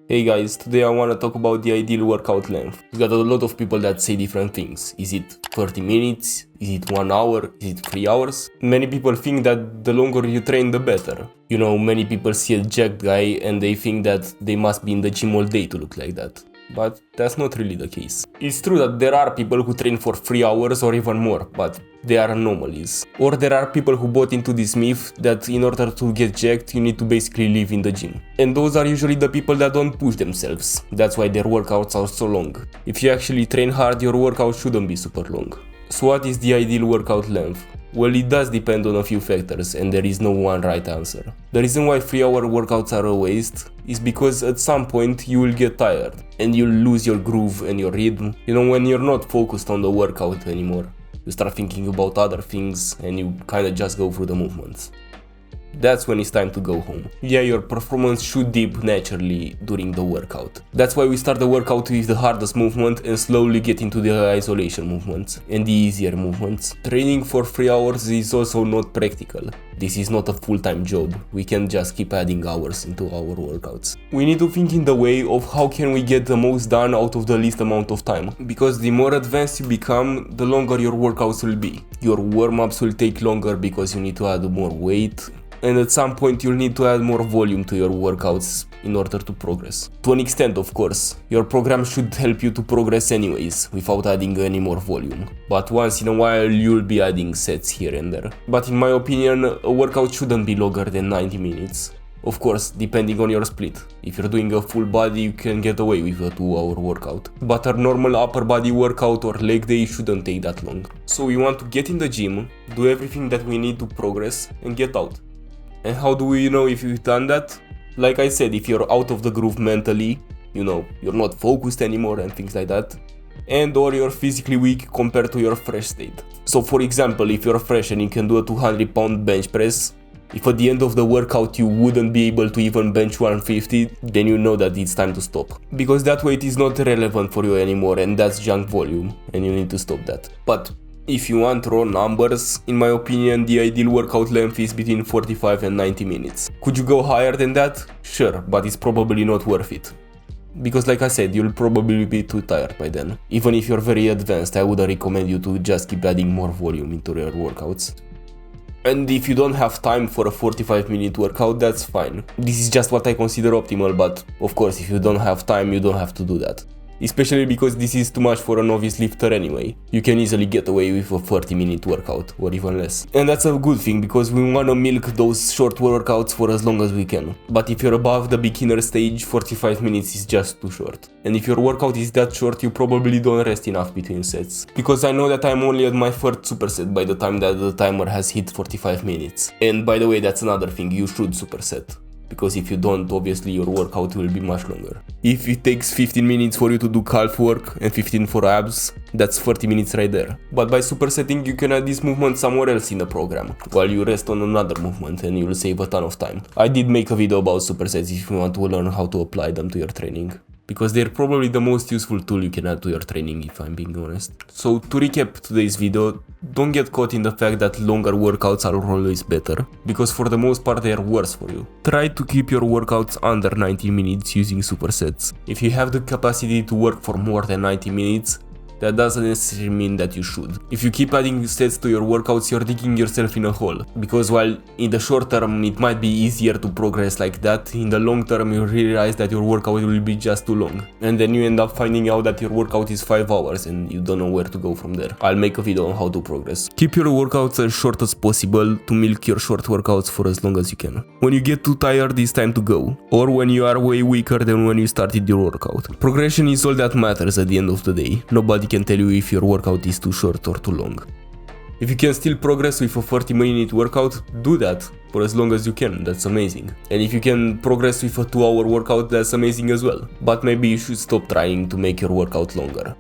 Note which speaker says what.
Speaker 1: Hey guys, today I want to talk about the ideal workout length. You got a lot of people that say different things. Is it 30 minutes? Is it 1 hour? Is it 3 hours? Many people think that the longer you train, the better. You know, many people see a jacked guy and they think that they must be in the gym all day to look like that. But that's not really the case. It's true that there are people who train for 3 hours or even more, but they are anomalies. Or there are people who bought into this myth that in order to get jacked, you need to basically live in the gym. And those are usually the people that don't push themselves. That's why their workouts are so long. If you actually train hard, your workout shouldn't be super long. So what is the ideal workout length? Well, it does depend on a few factors and there is no one right answer. The reason why 3-hour workouts are a waste is because at some point you will get tired and you'll lose your groove and your rhythm. You know, when you're not focused on the workout anymore, you start thinking about other things and you kinda just go through the movements. That's when it's time to go home. Yeah, your performance should dip naturally during the workout. That's why we start the workout with the hardest movement and slowly get into the isolation movements and the easier movements. Training for 3 hours is also not practical. This is not a full-time job. We can't just keep adding hours into our workouts. We need to think in the way of how can we get the most done out of the least amount of time. Because the more advanced you become, the longer your workouts will be. Your warm-ups will take longer because you need to add more weight. And at some point you'll need to add more volume to your workouts in order to progress. To an extent, of course, your program should help you to progress anyways, without adding any more volume. But once in a while you'll be adding sets here and there. But in my opinion, a workout shouldn't be longer than 90 minutes. Of course, depending on your split. If you're doing a full body, you can get away with a 2-hour workout. But a normal upper body workout or leg day shouldn't take that long. So we want to get in the gym, do everything that we need to progress, and get out. And how do we know if you've done that? Like I said, if you're out of the groove mentally, you know, you're not focused anymore and things like that, and or you're physically weak compared to your fresh state. So for example, if you're fresh and you can do a 200-pound bench press, if at the end of the workout you wouldn't be able to even bench 150, then you know that it's time to stop. Because that weight is not relevant for you anymore and that's junk volume and you need to stop that. But if you want raw numbers, in my opinion, the ideal workout length is between 45 and 90 minutes. Could you go higher than that? Sure, but it's probably not worth it. Because like I said, you'll probably be too tired by then. Even if you're very advanced, I wouldn't recommend you to just keep adding more volume into your workouts. And if you don't have time for a 45-minute workout, that's fine. This is just what I consider optimal, but of course, if you don't have time, you don't have to do that. Especially because this is too much for a novice lifter anyway. You can easily get away with a 30-minute workout or even less. And that's a good thing because we wanna milk those short workouts for as long as we can. But if you're above the beginner stage, 45 minutes is just too short. And if your workout is that short, you probably don't rest enough between sets. Because I know that I'm only at my third superset by the time that the timer has hit 45 minutes. And by the way, that's another thing, you should superset. Because if you don't, obviously your workout will be much longer. If it takes 15 minutes for you to do calf work and 15 for abs, that's 30 minutes right there. But by supersetting, you can add this movement somewhere else in the program, while you rest on another movement and you'll save a ton of time. I did make a video about supersets if you want to learn how to apply them to your training. Because they're probably the most useful tool you can add to your training, if I'm being honest. So to recap today's video, don't get caught in the fact that longer workouts are always better, because for the most part they are worse for you. Try to keep your workouts under 90 minutes using supersets. If you have the capacity to work for more than 90 minutes, that doesn't necessarily mean that you should. If you keep adding sets to your workouts, you're digging yourself in a hole. Because while in the short term it might be easier to progress like that, in the long term you realize that your workout will be just too long. And then you end up finding out that your workout is 5 hours and you don't know where to go from there. I'll make a video on how to progress. Keep your workouts as short as possible to milk your short workouts for as long as you can. When you get too tired, it's time to go. Or when you are way weaker than when you started your workout. Progression is all that matters at the end of the day. Nobody can tell you if your workout is too short or too long. If you can still progress with a 30-minute workout, do that for as long as you can, that's amazing. And if you can progress with a 2-hour workout, that's amazing as well. But maybe you should stop trying to make your workout longer.